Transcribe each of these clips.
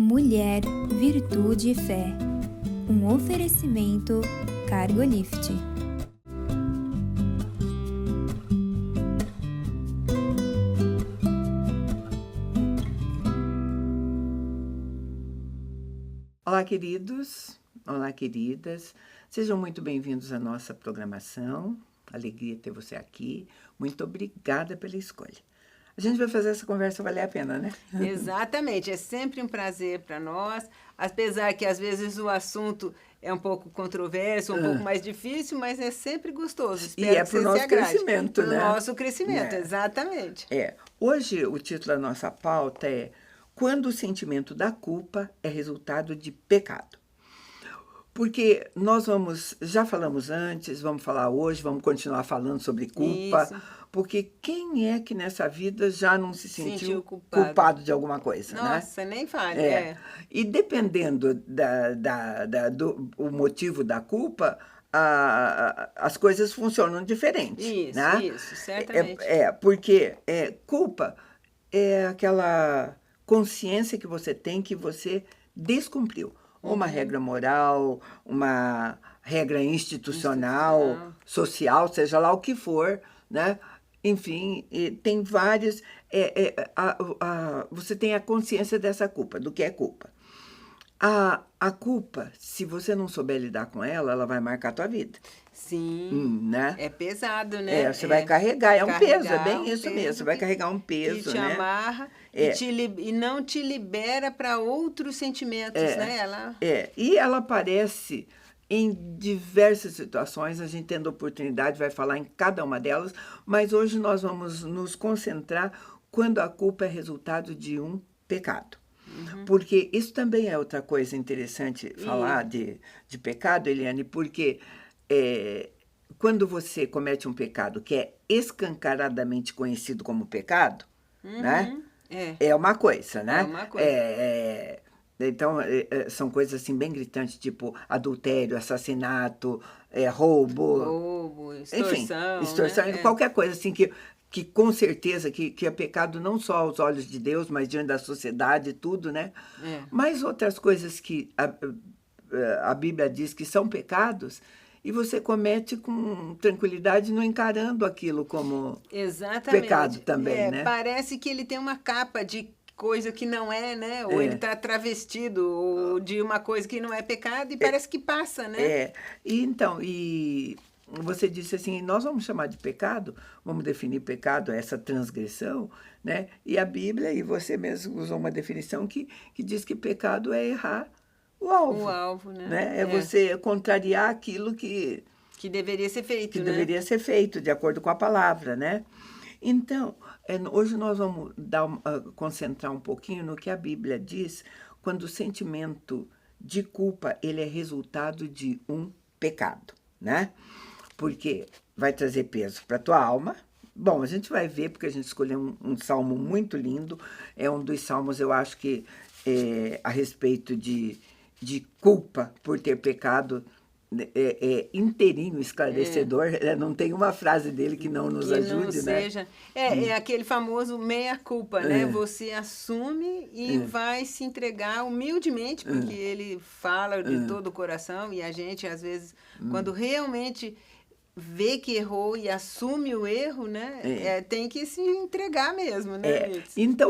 Mulher, Virtude e Fé. Um oferecimento Cargolift. Olá, queridos. Olá, queridas. Sejam muito bem-vindos à nossa programação. Alegria ter você aqui. Muito obrigada pela escolha. A gente vai fazer essa conversa valer a pena, né? Exatamente, é sempre um prazer para nós, apesar que às vezes o assunto é um pouco controverso, um pouco mais difícil, mas é sempre gostoso. Espero E é que para o você se nosso agrade. crescimento, né? Para o nosso crescimento, exatamente. Hoje o título da nossa pauta é Quando o sentimento da culpa é resultado de pecado. Porque nós já falamos antes, vamos falar hoje, vamos continuar falando sobre culpa. Isso. Porque quem é que nessa vida já não se sentiu culpado. culpado de alguma coisa, né? Nossa, nem fale. E dependendo do o motivo da culpa, as coisas funcionam diferente. Isso, né? isso, certamente. Porque culpa é aquela consciência que você tem que você descumpriu. Uma regra moral, uma regra institucional, social, seja lá o que for, né? Enfim, tem várias... você tem a consciência dessa culpa, do que é culpa. A culpa, se você não souber lidar com ela, ela vai marcar a tua vida. Sim, né? É pesado, né? Você vai carregar, um peso, é bem um isso peso mesmo. Você vai carregar um peso, que te né? amarra e não te libera para outros sentimentos, né? E ela aparece em diversas situações, a gente tendo oportunidade vai falar em cada uma delas, mas hoje nós vamos nos concentrar quando a culpa é resultado de um pecado. Porque isso também é outra coisa interessante falar de pecado, Eliane, porque quando você comete um pecado que é escancaradamente conhecido como pecado, né? É uma coisa, né? É uma coisa. Então, são coisas assim bem gritantes, tipo adultério, assassinato, roubo, extorsão, enfim, extorsão, né? Qualquer coisa assim que com certeza que é pecado não só aos olhos de Deus, mas diante da sociedade e tudo, né? Mas outras coisas que a Bíblia diz que são pecados e você comete com tranquilidade, não encarando aquilo como pecado também, né? Parece que ele tem uma capa de coisa que não é, né? Ou ele está travestido ou de uma coisa que não é pecado e parece que passa, né? E você disse assim, nós vamos chamar de pecado, vamos definir pecado, essa transgressão, né? E a Bíblia, e você mesmo usou uma definição que diz que pecado é errar o alvo. O alvo, né? É você contrariar aquilo que deveria ser feito, que deveria ser feito, de acordo com a palavra, né? Então, hoje nós vamos concentrar um pouquinho no que a Bíblia diz quando o sentimento de culpa ele é resultado de um pecado, né? Porque vai trazer peso para a tua alma. Bom, a gente vai ver, porque a gente escolheu um salmo muito lindo. É um dos salmos, eu acho que, a respeito de culpa por ter pecado, inteirinho, esclarecedor. Não tem uma frase dele que não nos ajude, não né? Seja. É aquele famoso meia-culpa, né? Você assume e vai se entregar humildemente, porque ele fala de todo o coração, e a gente, às vezes, quando realmente vê que errou e assume o erro, né? Tem que se entregar mesmo, né? Então,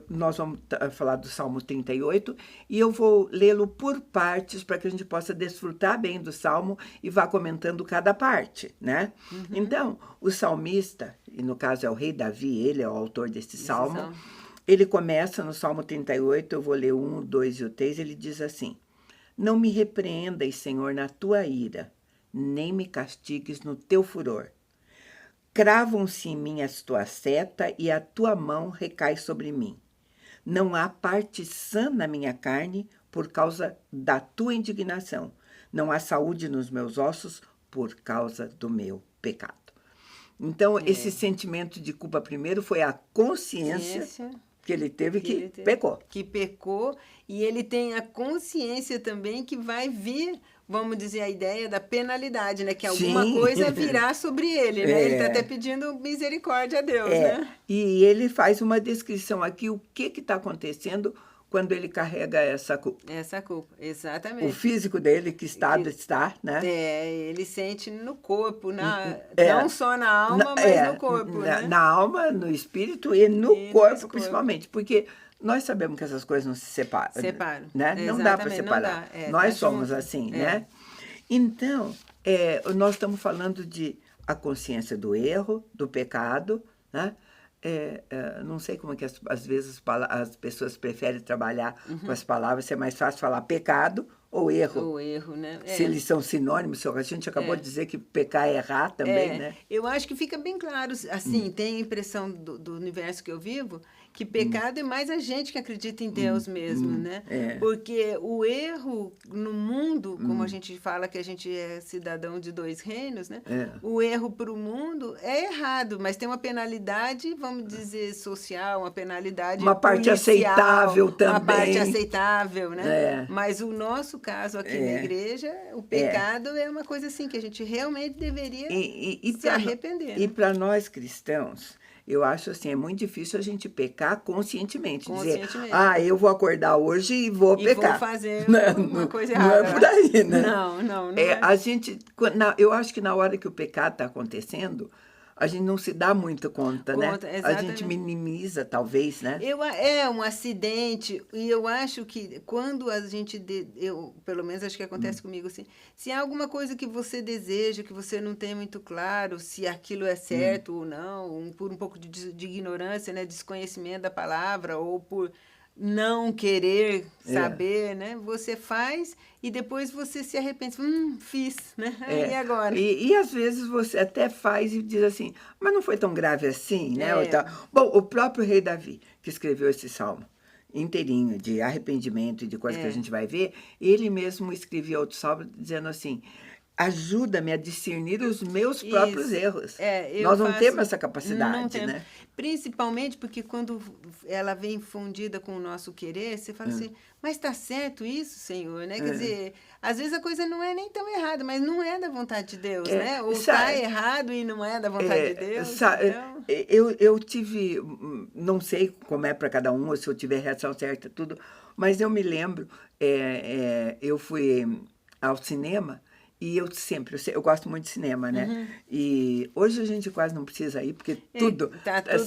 nós vamos falar do Salmo 38 e eu vou lê-lo por partes para que a gente possa desfrutar bem do Salmo e vá comentando cada parte, né? Então, o salmista, e no caso é o rei Davi, ele é o autor desse Salmo, ele começa no Salmo 38, eu vou ler o 1, o 2 e o 3, ele diz assim: Não me repreendas, Senhor, na tua ira, nem me castigues no teu furor. Cravam-se em mim as tuas setas e a tua mão recai sobre mim. Não há parte sã na minha carne por causa da tua indignação. Não há saúde nos meus ossos por causa do meu pecado. Então, esse sentimento de culpa primeiro foi a consciência que ele teve que pecou. Que pecou, e ele tem a consciência também que vai vir, vamos dizer, a ideia da penalidade, né? Que alguma coisa virá sobre ele, né? Ele está até pedindo misericórdia a Deus, né? E ele faz uma descrição aqui, o que está acontecendo quando ele carrega essa culpa. Essa culpa, exatamente. O físico dele, que estado está, né? Ele sente no corpo, não só na alma, mas no corpo, né? Na alma, no espírito e no corpo, principalmente. Porque nós sabemos que essas coisas não se separam. Né? Não dá para separar. Nós somos assim, né? Então, nós estamos falando de a consciência do erro, do pecado, né? Não sei como é que às vezes as pessoas preferem trabalhar com as palavras, se é mais fácil falar pecado ou erro. Ou erro, né? Se eles são sinônimos, a gente acabou de dizer que pecar é errar também, né? Eu acho que fica bem claro, assim, tem a impressão do universo que eu vivo, que pecado é mais a gente que acredita em Deus mesmo, né? Porque o erro no mundo, como a gente fala que a gente é cidadão de 2 reinos, né? O erro para o mundo é errado, mas tem uma penalidade, vamos dizer, social, uma penalidade uma parte aceitável também. Uma parte aceitável, né? Mas o nosso caso aqui na igreja, o pecado é uma coisa assim, que a gente realmente deveria se arrepender. E para nós cristãos, eu acho assim, é muito difícil a gente pecar conscientemente. Dizer, eu vou acordar hoje e vou pecar. Vou fazer uma coisa errada. Não é por aí, né? Não é. Eu acho que na hora que o pecado está acontecendo, a gente não se dá muito conta, né? Exatamente. A gente minimiza, talvez, né? É um acidente, e eu acho que quando a gente... pelo menos acho que acontece comigo assim. Se há alguma coisa que você deseja, que você não tem muito claro se aquilo é certo ou não, por um pouco de ignorância, né? Desconhecimento da palavra, ou por não querer saber, né? Você faz e depois você se arrepende. Fiz, né? E agora? E às vezes você até faz e diz assim, mas não foi tão grave assim, né? Bom, o próprio rei Davi, que escreveu esse salmo inteirinho, de arrependimento e de coisa que a gente vai ver, ele mesmo escrevia outro salmo dizendo assim, ajuda-me a discernir os meus próprios erros. Nós não temos essa capacidade, né? Principalmente porque quando ela vem fundida com o nosso querer, você fala assim, mas está certo isso, Senhor, né? Quer dizer, às vezes a coisa não é nem tão errada, mas não é da vontade de Deus, né? Ou está errado e não é da vontade de Deus. Então... Eu tive, não sei como é para cada um, ou se eu tiver reação certa, tudo, mas eu me lembro, eu fui ao cinema. E eu gosto muito de cinema, né? E hoje a gente quase não precisa ir, porque tudo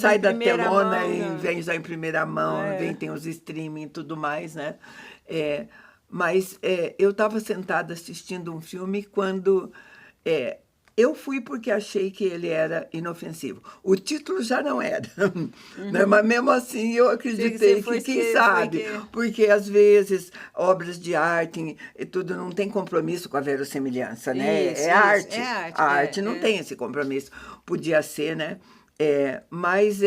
sai da telona e vem já em primeira mão, tem os streaming e tudo mais, né? Mas eu estava sentada assistindo um filme quando... eu fui porque achei que ele era inofensivo. O título já não era, né? Mas mesmo assim eu acreditei que, quem sabe, porque às vezes obras de arte e tudo não tem compromisso com a verossimilhança, né? Arte. A arte não tem esse compromisso. Podia ser, né? Mas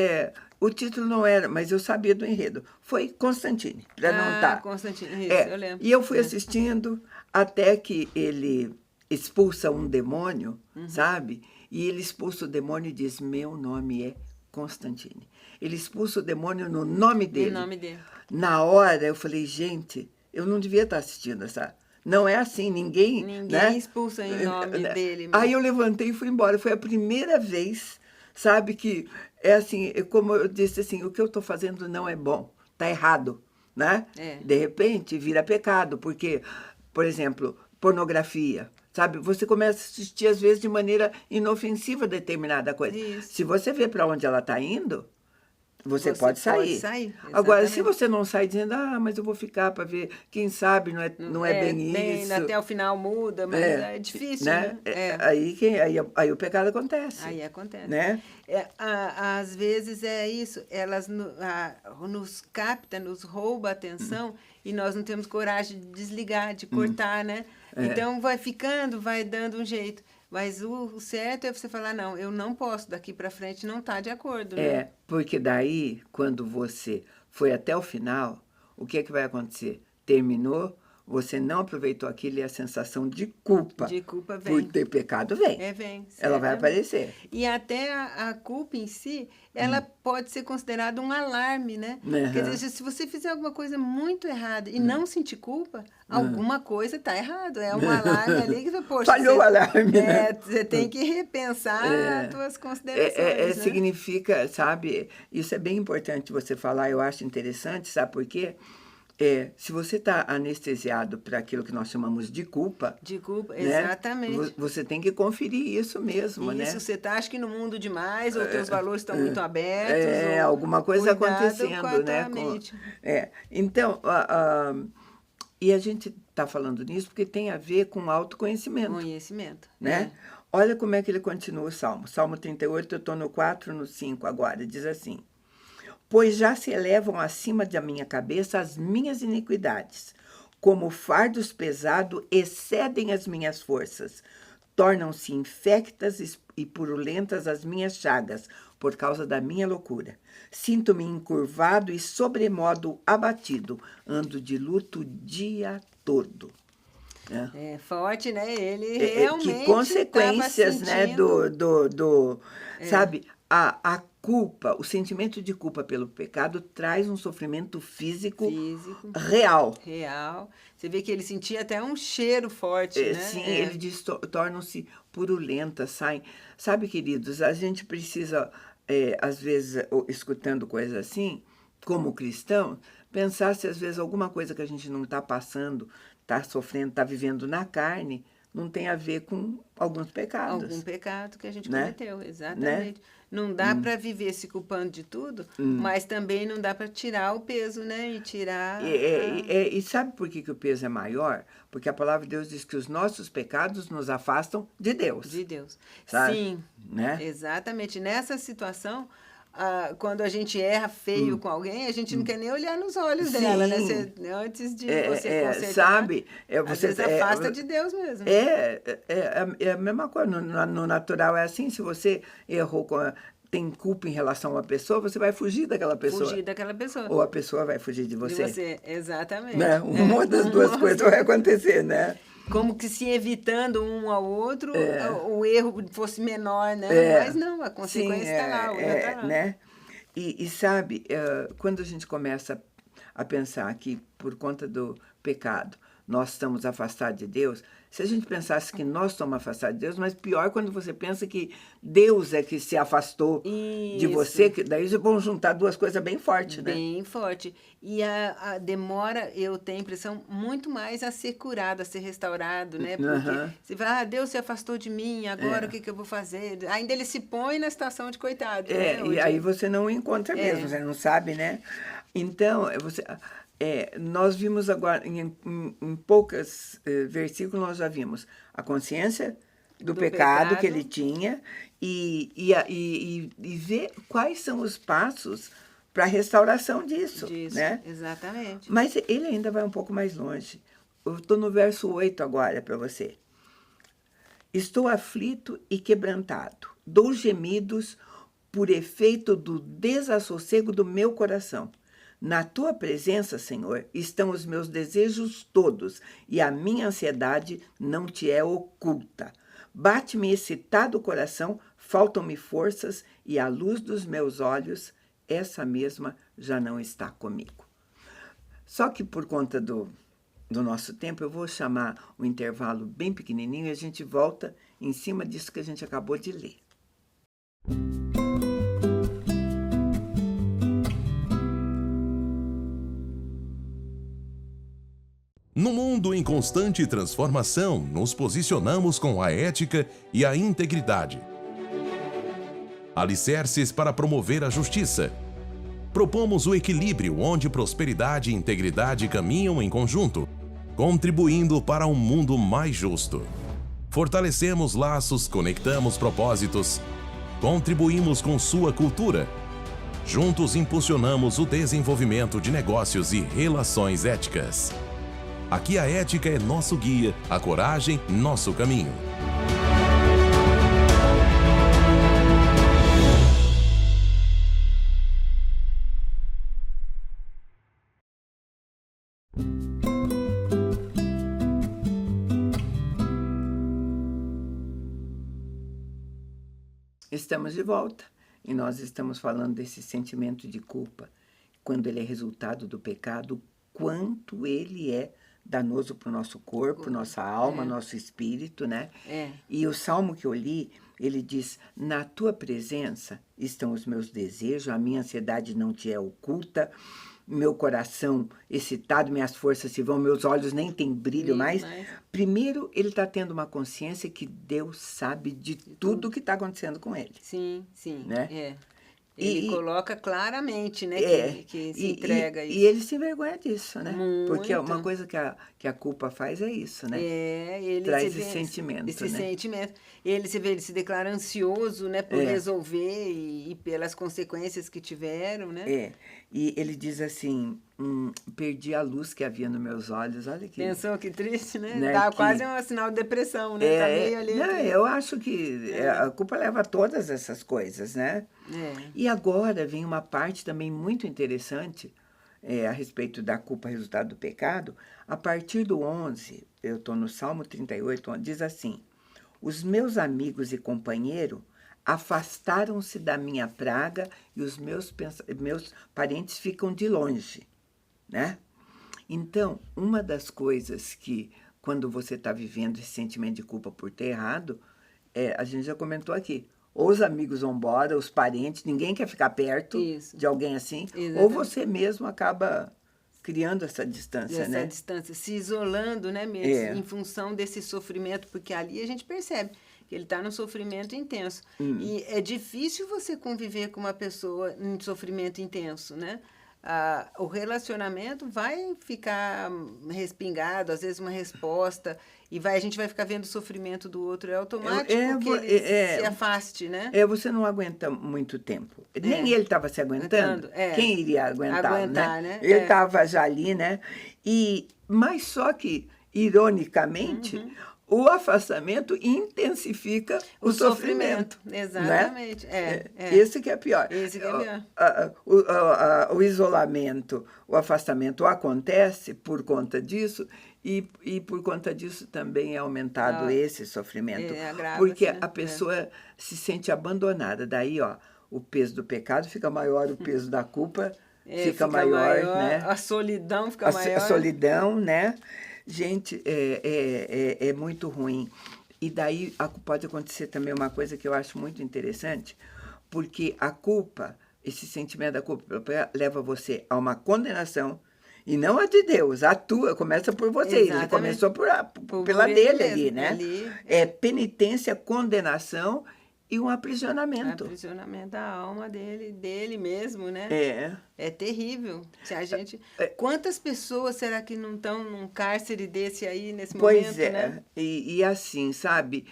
o título não era, mas eu sabia do enredo. Foi Constantine, para não estar. Constantine, isso, eu lembro. E eu fui assistindo até que ele expulsa um demônio, sabe? E ele expulsa o demônio e diz, meu nome é Constantine. Ele expulsa o demônio no nome dele. No nome dele. Na hora, eu falei, gente, eu não devia estar assistindo essa... Não é assim, ninguém né? Expulsa em nome dele. Aí eu levantei e fui embora. Foi a primeira vez, sabe, que é assim, como eu disse assim, o que eu estou fazendo não é bom, está errado, né? De repente, vira pecado, porque, por exemplo, pornografia... Sabe, você começa a assistir, às vezes, de maneira inofensiva determinada coisa. Isso. Se você vê para onde ela está indo, você pode sair. Agora, se você não sai dizendo, mas eu vou ficar para ver, quem sabe não é bem isso. Até o final muda, mas é difícil, né? Aí o pecado acontece. Aí acontece. Né? Às vezes é isso, elas nos captam, nos roubam a atenção e nós não temos coragem de desligar, de cortar, né? Então, vai ficando, vai dando um jeito. Mas o certo é você falar, não, eu não posso, daqui para frente não está de acordo. Né? Porque daí, quando você foi até o final, o que é que vai acontecer? Terminou, você não aproveitou aquilo e a sensação de culpa. De culpa vem. Por ter pecado vem. Vem. Ela vai aparecer. E até a culpa em si, ela pode ser considerada um alarme, né? Quer dizer, se você fizer alguma coisa muito errada e não sentir culpa, alguma coisa está errado. É um alarme ali que, poxa, falhou o alarme, né? Você tem que repensar as suas considerações. Né? Significa, sabe, isso é bem importante você falar, eu acho interessante, sabe por quê? se você está anestesiado para aquilo que nós chamamos de culpa... De culpa, né? exatamente. Você tem que conferir isso mesmo, né? Isso, você está, acho que no mundo demais, ou teus valores estão muito abertos. Ou alguma coisa cuidado acontecendo, né? Então, e a gente está falando nisso porque tem a ver com autoconhecimento. Conhecimento, né? Olha como é que ele continua o Salmo. Salmo 38, eu estou no 4, no 5 agora, diz assim: pois já se elevam acima da minha cabeça as minhas iniquidades, como fardos pesados excedem as minhas forças. Tornam-se infectas e purulentas as minhas chagas, por causa da minha loucura. Sinto-me encurvado e sobremodo abatido, ando de luto o dia todo. É forte, né? Ele realmente que consequências, sentindo... né, sabe, a culpa, o sentimento de culpa pelo pecado traz um sofrimento físico real. Você vê que ele sentia até um cheiro forte, né? Sim, ele diz, tornam-se purulentas, saem. Sabe, queridos, a gente precisa, às vezes, escutando coisas assim, como cristão, pensar se às vezes alguma coisa que a gente não está passando, está sofrendo, está vivendo na carne, não tem a ver com alguns pecados. Algum pecado que a gente né? cometeu, exatamente. Né? Não dá para viver se culpando de tudo, mas também não dá para tirar o peso, né? E tirar... E sabe por que o peso é maior? Porque a palavra de Deus diz que os nossos pecados nos afastam de Deus. De Deus. Sabe? Sim, né? Exatamente. Nessa situação... quando a gente erra feio com alguém, a gente não quer nem olhar nos olhos dela, né? Antes de você consertar, sabe? Às vezes afasta de Deus mesmo. É a mesma coisa. No natural é assim, se você errou, tem culpa em relação a uma pessoa, você vai fugir daquela pessoa. Fugir daquela pessoa. Ou a pessoa vai fugir de você. De você, exatamente. Né? Uma das duas coisas vai acontecer, né? Como que se evitando um ao outro, o erro fosse menor, né? Mas não, a consequência está lá, o erro está lá. Né? E sabe, quando a gente começa a pensar que por conta do pecado nós estamos afastados de Deus, se a gente pensasse que nós estamos afastados de Deus, mas pior quando você pensa que Deus é que se afastou de você, que daí vão juntar duas coisas bem fortes, né? Bem forte. E a demora, eu tenho a impressão, muito mais a ser curado, a ser restaurado, né? Porque você fala, Deus se afastou de mim, agora o que eu vou fazer? Ainda ele se põe na situação de coitado. Né? E aí você não encontra mesmo, você não sabe, né? Então, nós vimos agora, em poucos versículos, nós já vimos a consciência do pecado que ele tinha e ver quais são os passos para a restauração disso, né? Exatamente. Mas ele ainda vai um pouco mais longe. Eu estou no verso 8 agora para você. Estou aflito e quebrantado, dou gemidos por efeito do desassossego do meu coração. Na tua presença, Senhor, estão os meus desejos todos, e a minha ansiedade não te é oculta. Bate-me excitado o coração, faltam-me forças, e a luz dos meus olhos, essa mesma já não está comigo. Só que por conta do nosso tempo, eu vou chamar um intervalo bem pequenininho e a gente volta em cima disso que a gente acabou de ler. No mundo em constante transformação, nos posicionamos com a ética e a integridade. Alicerces para promover a justiça. Propomos o equilíbrio onde prosperidade e integridade caminham em conjunto, contribuindo para um mundo mais justo. Fortalecemos laços, conectamos propósitos, contribuímos com sua cultura. Juntos impulsionamos o desenvolvimento de negócios e relações éticas. Aqui a ética é nosso guia, a coragem, nosso caminho. Estamos de volta e nós estamos falando desse sentimento de culpa, quando ele é resultado do pecado, quanto ele é danoso para o nosso corpo, nossa alma, nosso espírito, né? E o salmo que eu li, ele diz, na tua presença estão os meus desejos, a minha ansiedade não te é oculta, meu coração excitado, minhas forças se vão, meus olhos nem têm brilho mais. Primeiro, ele está tendo uma consciência que Deus sabe de tudo que está acontecendo com ele. Sim, sim. Né? Ele coloca claramente, né, que se entrega isso. E ele se envergonha disso, né? Muito. Porque uma coisa que a culpa faz é isso, né? Ele traz esse sentimento, esse né? sentimento. Ele se declara ansioso, né, por resolver e pelas consequências que tiveram, né? E ele diz assim, perdi a luz que havia nos meus olhos, olha que... Pensou que triste, né? Né, Dá que... quase um sinal de depressão, né? Tá meio ali. Não, eu acho que a culpa leva a todas essas coisas, né? E agora vem uma parte também muito interessante a respeito da culpa, resultado do pecado. A partir do 11, eu estou no Salmo 38, onde diz assim, os meus amigos e companheiros afastaram-se da minha praga e os meus parentes ficam de longe, né? Então, uma das coisas que, quando você está vivendo esse sentimento de culpa por ter errado, a gente já comentou aqui, ou os amigos vão embora, os parentes, ninguém quer ficar perto de alguém assim, ou você mesmo acaba criando essa distância, né? Essa distância, se isolando, né, mesmo, em função desse sofrimento, porque ali a gente percebe que ele está num sofrimento intenso. E é difícil você conviver com uma pessoa em sofrimento intenso, né? O relacionamento vai ficar respingado, às vezes uma resposta, e a gente vai ficar vendo o sofrimento do outro. É automático que ele se afaste, né? Você não aguenta muito tempo. Nem ele estava se aguentando. Quem iria aguentar, né? Ele estava já ali, né? Mas só que, ironicamente, o afastamento intensifica o sofrimento. Exatamente. Né? Esse que é pior. Esse que é pior. O isolamento, o afastamento acontece por conta disso e por conta disso também é aumentado esse sofrimento. Porque a pessoa se sente abandonada. Daí, o peso do pecado fica maior, o peso da culpa fica maior, né? A solidão fica maior. A solidão, né? Gente, é muito ruim. E daí pode acontecer também uma coisa que eu acho muito interessante, porque a culpa, esse sentimento da culpa leva você a uma condenação, e não a de Deus, a tua, começa por você. Exatamente. Ele começou pela dele mesmo, ali, né? É penitência, condenação e um aprisionamento. Aprisionamento da alma dele mesmo, né? É terrível. Se a gente... Quantas pessoas será que não estão num cárcere desse aí, nesse momento, né? E assim, sabe?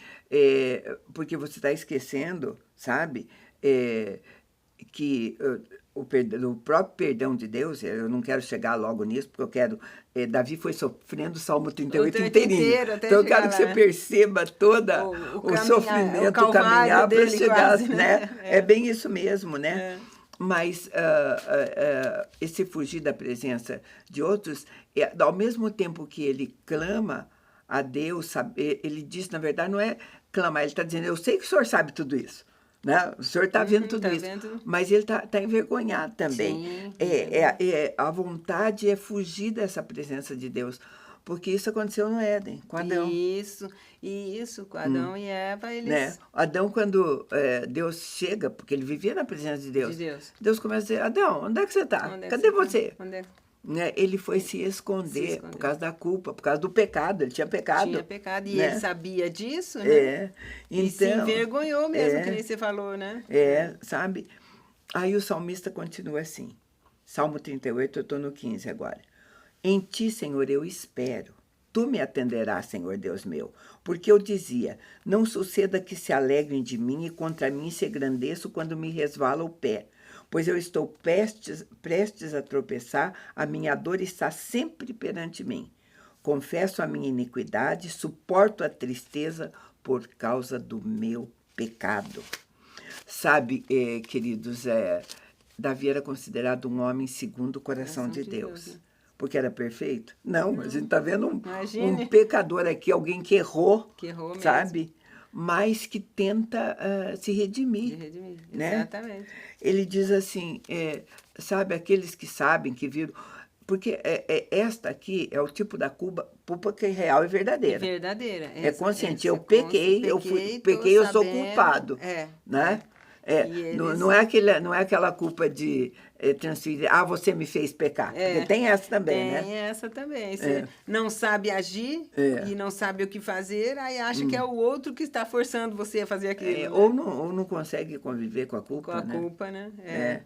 Porque você está esquecendo, sabe? Que o próprio perdão de Deus, eu não quero chegar logo nisso, porque eu quero... Davi foi sofrendo o Salmo 38 inteirinho. Então, eu quero que você perceba todo o sofrimento, o caminhar para chegar, quase, né? É bem isso mesmo, né? Mas esse fugir da presença de outros, ao mesmo tempo que ele clama a Deus, ele diz, na verdade, não é clamar, ele está dizendo, eu sei que o senhor sabe tudo isso. Né? O senhor está vendo tudo isso, mas ele está envergonhado também. Sim, a vontade é fugir dessa presença de Deus, porque isso aconteceu no Éden, com Adão. Isso, com Adão e Eva, eles... Né? Adão, quando Deus chega, porque ele vivia na presença de Deus, Deus começa a dizer, Adão, onde é que você está? Cadê você? Né? Ele foi se esconder por causa da culpa, por causa do pecado. Ele tinha pecado. E né? ele sabia disso, né? Então, e se envergonhou mesmo, que nem você falou, né? Sabe? Aí o salmista continua assim. Salmo 38, eu estou no 15 agora. Em ti, Senhor, eu espero. Tu me atenderás, Senhor Deus meu. Porque eu dizia, não suceda que se alegrem de mim e contra mim se engrandeço quando me resvala o pé. Pois eu estou prestes a tropeçar, a minha dor está sempre perante mim. Confesso a minha iniquidade, suporto a tristeza por causa do meu pecado. Sabe, queridos, Davi era considerado um homem segundo o coração de Deus. Porque era perfeito? Não, a gente está vendo um pecador aqui, alguém que errou sabe? Mesmo. Mas que tenta se redimir. Né? Exatamente. Ele diz assim, sabe, aqueles que sabem, que viram... Porque esta aqui é o tipo da culpa que é real e verdadeira. Verdadeira. É consciente. Eu pequei, eu sou culpado. Né? Não é aquela culpa de transferir, você me fez pecar. Porque tem essa também, né? Tem essa também. Você não sabe agir e não sabe o que fazer, aí acha que é o outro que está forçando você a fazer aquilo. Né? Ou não consegue conviver com a culpa, Com a culpa, né?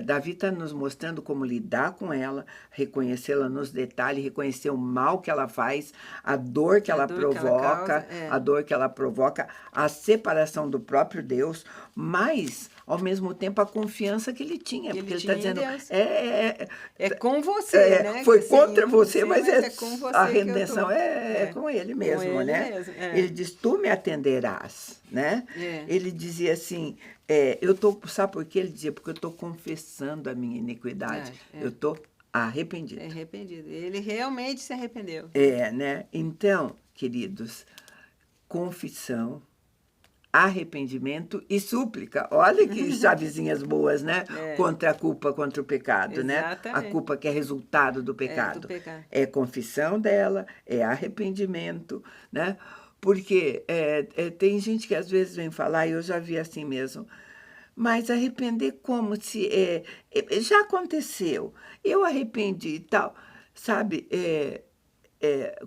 Davi está nos mostrando como lidar com ela, reconhecê-la nos detalhes, reconhecer o mal que ela faz, a dor que ela provoca, a dor que ela provoca, a separação do próprio Deus, mas, ao mesmo tempo, a confiança que ele tinha. Porque ele está dizendo, é com você, né? Foi contra você, mas com você a redenção é com ele mesmo, com ele né? mesmo, Ele diz, tu me atenderás, né? Ele dizia assim, sabe por que ele dizia? Porque eu estou confessando a minha iniquidade. Eu estou arrependido. Arrependido. Ele realmente se arrependeu. Né? Então, queridos, confissão, arrependimento e súplica. Olha que chavezinhas boas, né? Contra a culpa, contra o pecado, Exatamente. né? A culpa que é resultado do pecado. Do pecado. É confissão dela, é arrependimento, né? Porque tem gente que às vezes vem falar, e eu já vi assim mesmo, mas arrepender como se já aconteceu, eu arrependi e tal. Sabe,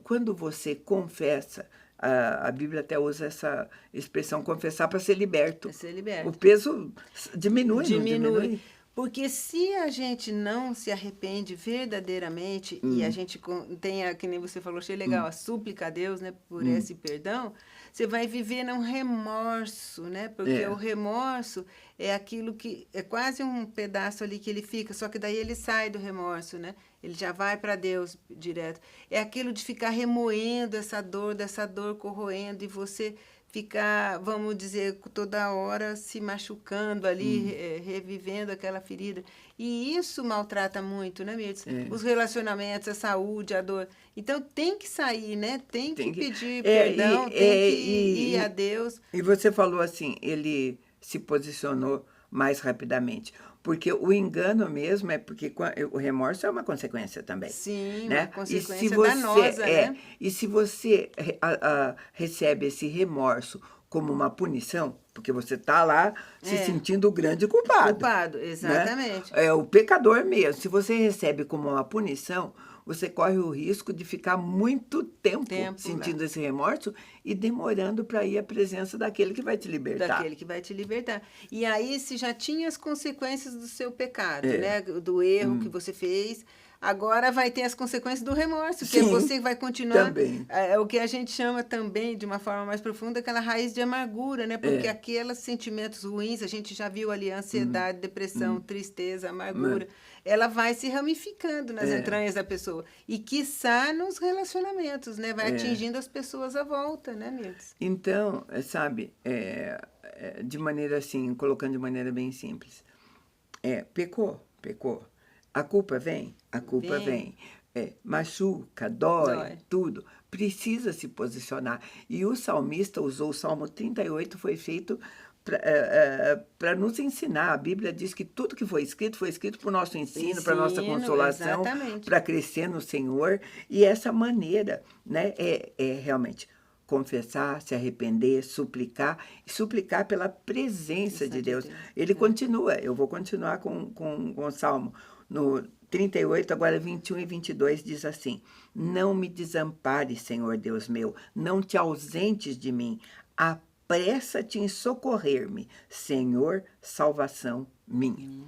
quando você confessa, a Bíblia até usa essa expressão, confessar para ser liberto. Para ser liberto. O peso diminui, não diminui? Porque se a gente não se arrepende verdadeiramente e a gente tem, que nem você falou, achei legal, a súplica a Deus, né, por esse perdão, você vai viver num remorso, né? Porque o remorso é aquilo que é quase um pedaço ali que ele fica, só que daí ele sai do remorso, né? Ele já vai para Deus direto. É aquilo de ficar remoendo essa dor corroendo, e você ficar, vamos dizer, toda hora se machucando ali, revivendo aquela ferida. E isso maltrata muito, né, Mirtz? Os relacionamentos, a saúde, a dor. Então, tem que sair, né? Tem que pedir perdão, tem que ir a Deus. E você falou assim, ele se posicionou mais rapidamente. Porque o engano mesmo é porque o remorso é uma consequência também. Sim, né? Uma consequência danosa, né? E se você recebe esse remorso como uma punição, porque você está lá se sentindo o grande culpado. Culpado, exatamente. Né? É o pecador mesmo. Se você recebe como uma punição, você corre o risco de ficar muito tempo sentindo esse remorso e demorando para ir à presença daquele que vai te libertar. E aí, se já tinha as consequências do seu pecado, né? Do erro que você fez, agora vai ter as consequências do remorso, porque você vai continuar. Também. É o que a gente chama também, de uma forma mais profunda, aquela raiz de amargura, né? Porque aqueles sentimentos ruins, a gente já viu ali, ansiedade, depressão, tristeza, amargura, ela vai se ramificando nas entranhas da pessoa. E, quiçá, nos relacionamentos, né? Vai atingindo as pessoas à volta, né, Mirtz? Então, sabe, de maneira assim, colocando de maneira bem simples, pecou. A culpa vem. Machuca, dói, tudo. Precisa se posicionar. E o salmista usou o Salmo 38, foi feito para nos ensinar. A Bíblia diz que tudo que foi escrito para o nosso ensino, para a nossa consolação, para crescer no Senhor. E essa maneira, né, é realmente confessar, se arrepender, suplicar, e suplicar pela presença de Deus. Ele continua, eu vou continuar com o Salmo. No 38, agora 21 e 22, diz assim: não me desampares, Senhor Deus meu, não te ausentes de mim, apressa-te em socorrer-me, Senhor, salvação minha.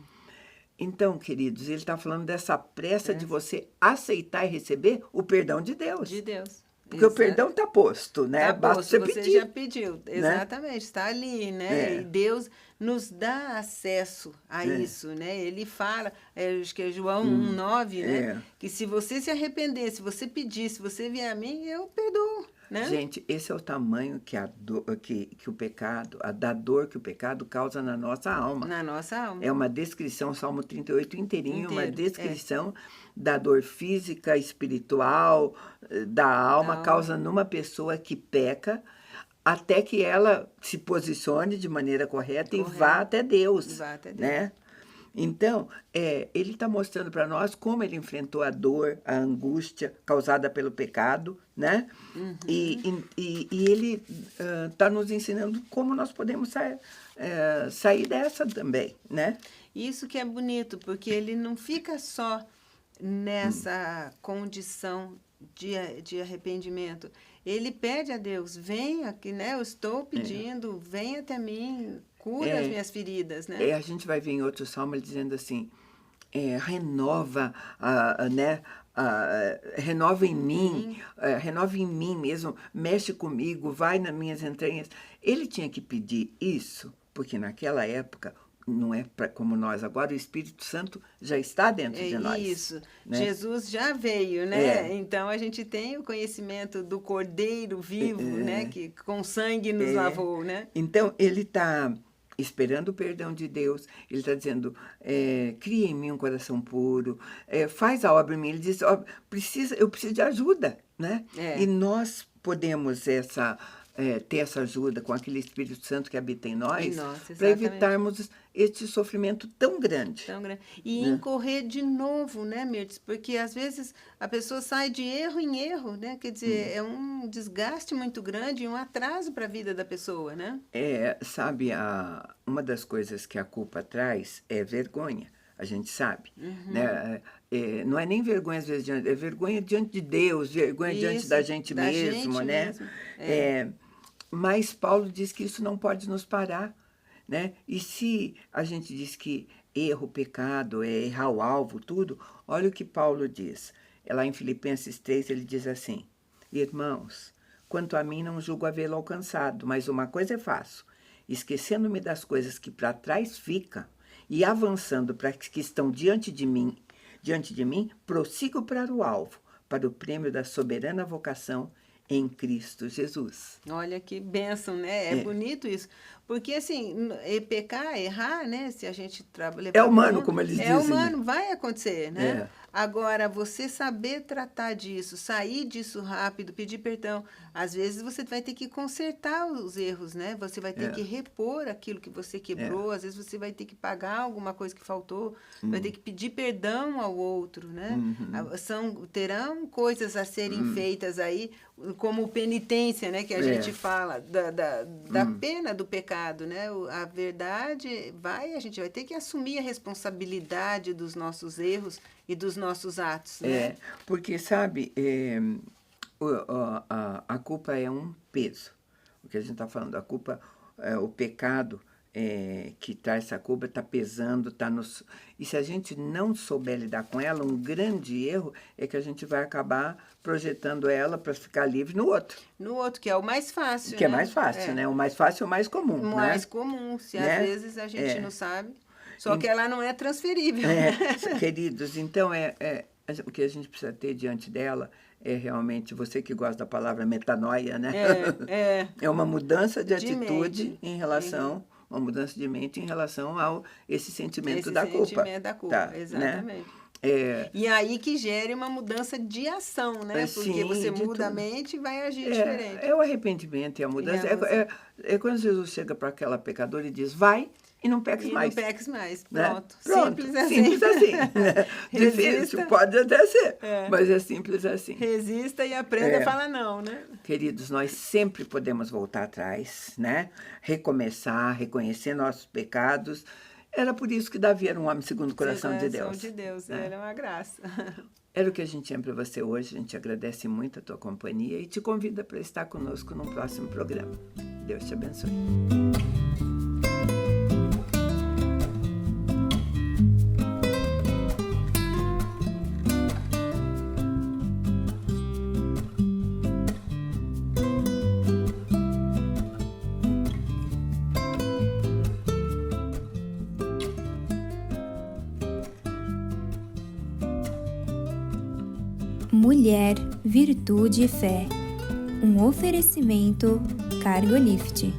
Então, queridos, ele está falando dessa pressa de você aceitar e receber o perdão de Deus. De Deus. Porque o perdão está posto, né? Basta você pedir. Já pediu, exatamente, está ali, né? E Deus nos dá acesso a isso, né? Ele fala, acho que é João 1,9, né? Que se você se arrepender, se você pedir, se você vier a mim, eu perdoo, né? Gente, esse é o tamanho que o pecado, da dor que o pecado causa na nossa alma. Na nossa alma. É uma descrição, Salmo 38 inteirinho, uma descrição da dor física, espiritual, da alma, causa numa pessoa que peca, até que ela se posicione de maneira correta e vá até Deus. Né? Então, ele está mostrando para nós como ele enfrentou a dor, a angústia causada pelo pecado, né? E ele está nos ensinando como nós podemos sair dessa também, né? Isso que é bonito, porque ele não fica só nessa condição de arrependimento. Ele pede a Deus, venha aqui, né? Eu estou pedindo, venha até mim, cura as minhas feridas, né? A gente vai ver em outro salmo ele dizendo assim, renova, né? Renova em mim, renova em mim mesmo, mexe comigo, vai nas minhas entranhas. Ele tinha que pedir isso, porque naquela época, não é como nós agora, o Espírito Santo já está dentro de nós. Isso, né? Jesus já veio, né? Então, a gente tem o conhecimento do Cordeiro vivo, né? Que com sangue nos lavou, né? Então, ele está esperando o perdão de Deus, ele está dizendo, cria em mim um coração puro, faz a obra em mim. Ele diz, eu preciso de ajuda, né? E nós podemos ter essa ajuda com aquele Espírito Santo que habita em nós, para evitarmos este sofrimento tão grande. E incorrer de novo, né, Mirtes? Porque, às vezes, a pessoa sai de erro em erro, né? Quer dizer, é um desgaste muito grande e um atraso para a vida da pessoa, né? Sabe, uma das coisas que a culpa traz é vergonha. A gente sabe, né? Não é nem vergonha, às vezes, é vergonha diante de Deus, vergonha diante da gente mesmo, né? Mas Paulo diz que isso não pode nos parar, né? E se a gente diz que erro, pecado, é errar o alvo, tudo, olha o que Paulo diz. Lá em Filipenses 3, ele diz assim, irmãos, quanto a mim não julgo havê-lo alcançado, mas uma coisa eu faço, esquecendo-me das coisas que para trás ficam e avançando para as que estão diante de mim, prossigo para o alvo, para o prêmio da soberana vocação em Cristo Jesus. Olha que bênção, né? É bonito isso. Porque, assim, pecar, errar, né? Se a gente trabalha... É humano, como eles dizem. É humano, vai acontecer, né? Agora, você saber tratar disso, sair disso rápido, pedir perdão. Às vezes, você vai ter que consertar os erros, né? Você vai ter que repor aquilo que você quebrou. Às vezes, você vai ter que pagar alguma coisa que faltou. Vai ter que pedir perdão ao outro, né? Terão coisas a serem feitas aí, como penitência, né? Que a gente fala da pena do pecado, né? A verdade a gente vai ter que assumir a responsabilidade dos nossos erros e dos nossos atos, né? Porque, sabe, a culpa é um peso. O que a gente está falando, a culpa, o pecado que traz essa culpa está pesando, está nos... E se a gente não souber lidar com ela, um grande erro é que a gente vai acabar projetando ela para ficar livre no outro. No outro, que é o mais fácil, que é mais fácil, né? O mais fácil é o mais comum, o mais comum, se às vezes a gente não sabe. Só que ela não é transferível. Queridos, então o que a gente precisa ter diante dela é realmente, você que gosta da palavra metanoia, né? É uma mudança de atitude em relação, uma mudança de mente em relação a esse sentimento da culpa. Esse sentimento da culpa, exatamente. Né? E aí que gere uma mudança de ação, né? Porque você muda a mente e vai agir diferente. É o arrependimento e a mudança. É quando Jesus chega para aquela pecadora e diz, vai e não peques mais. Não peques mais, pronto. Né? Simples assim. Simples assim. Né? Difícil, pode até ser, mas é simples assim. Resista e aprenda a falar não, né? Queridos, nós sempre podemos voltar atrás, né? Recomeçar, reconhecer nossos pecados. Era por isso que Davi era um homem segundo o coração de Deus. Coração de Deus, né? Era uma graça. Era o que a gente tinha para você hoje. A gente agradece muito a tua companhia e te convida para estar conosco num próximo programa. Deus te abençoe. Mulher, Virtude e Fé. Um oferecimento Cargolift.